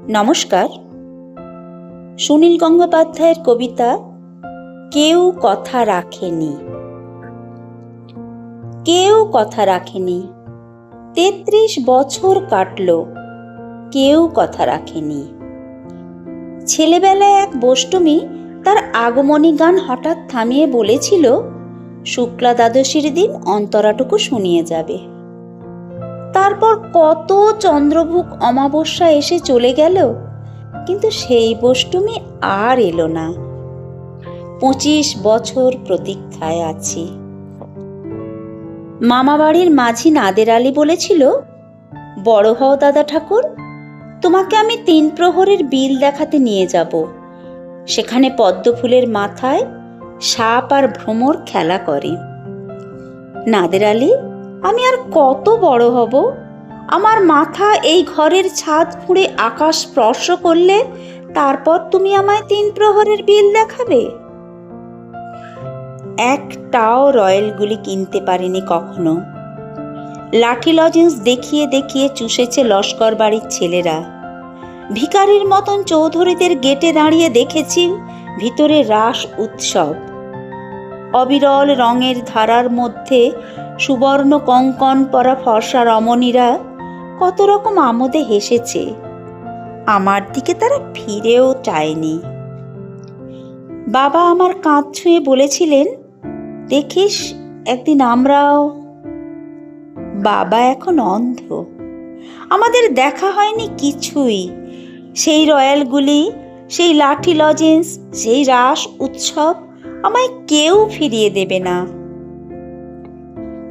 নমস্কার। সুনীল গঙ্গোপাধ্যায়ের কবিতা কেউ কথা রাখেনি। কেউ কথা রাখেনি, ৩৩ বছর কাটল, কেউ কথা রাখেনি। ছেলেবেলায় এক বষ্টমী তার আগমনী গান হঠাৎ থামিয়ে বলেছিল, শুক্লা দ্বাদশীর দিন অন্তরাটুকু শুনিয়ে যাবে। তারপর কত চন্দ্রভুক অমাবস্যা এসে চলে গেল, কিন্তু সেই বষ্টমী আর এলো না। ২৫ বছর প্রতীক্ষায় আছি। মামা বাড়ির মাঝি নাদের আলী বলেছিল, বড় হও দাদা ঠাকুর, তোমাকে আমি ৩ প্রহরের বিল দেখাতে নিয়ে যাব। সেখানে পদ্মফুলের মাথায় সাপ আর ভ্রমর খেলা করে। নাদের আলী, আমি আর কত বড় হব? আমার মাথা এই ঘরের ছাদ ফুঁড়ে আকাশ স্পর্শ করলে তারপর তুমি আমায় ৩ প্রহরের বিল দেখাবে? একটাও রয়্যালগুলি কিনতে পারিনি কখনো। লাঠি লজেন্স দেখিয়ে দেখিয়ে চুষেছে লস্কর বাড়ির ছেলেরা। ভিখারির মতন চৌধুরীদের গেটে দাঁড়িয়ে দেখেছি ভিতরে রাস উৎসব। অবিরল রঙের ধারার মধ্যে সুবর্ণ কঙ্কণ পরা ফর্সা রমণীরা কত রকম আমোদে হেসেছে। আমার দিকে তারা ফিরেও চায়নি। বাবা আমার কাঁধ ছুঁয়ে বলেছিলেন, দেখিস একদিন আমরাও। বাবা এখন অন্ধ। আমাদের দেখা হয়নি কিছুই। সেই রয়্যালগুলি, সেই লাঠি লজেন্স, সেই রাস উৎসব আমায় কেউ ফিরিয়ে দেবে না।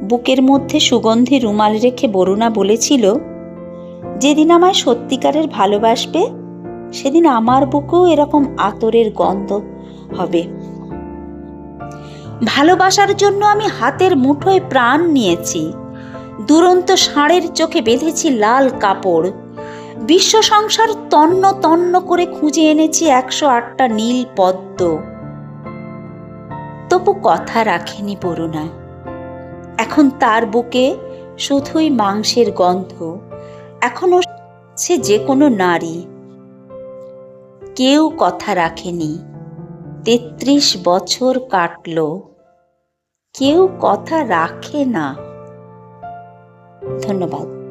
বুকের মধ্যে সুগন্ধি রুমাল রেখে বরুণা বলেছিল, যেদিন আমায় সত্যিকারের ভালোবাসবে সেদিন আমার বুকেও এরকম আতরের গন্ধ হবে। ভালোবাসার জন্য আমি হাতের মুঠোয় প্রাণ নিয়েছি। দুরন্ত ষাঁড়ের চোখে বেঁধেছি লাল কাপড়। বিশ্ব সংসার তন্ন তন্ন করে খুঁজে এনেছি ১০৮টা নীল পদ্ম। তবু কথা রাখেনি বরুণা। এখন তার বুকে শুধুই মাংসের গন্ধ। এখনো সে যে কোনো নারী। কেউ কথা রাখেনি, ৩৩ বছর কাটল, কেউ কথা রাখে না। ধন্যবাদ।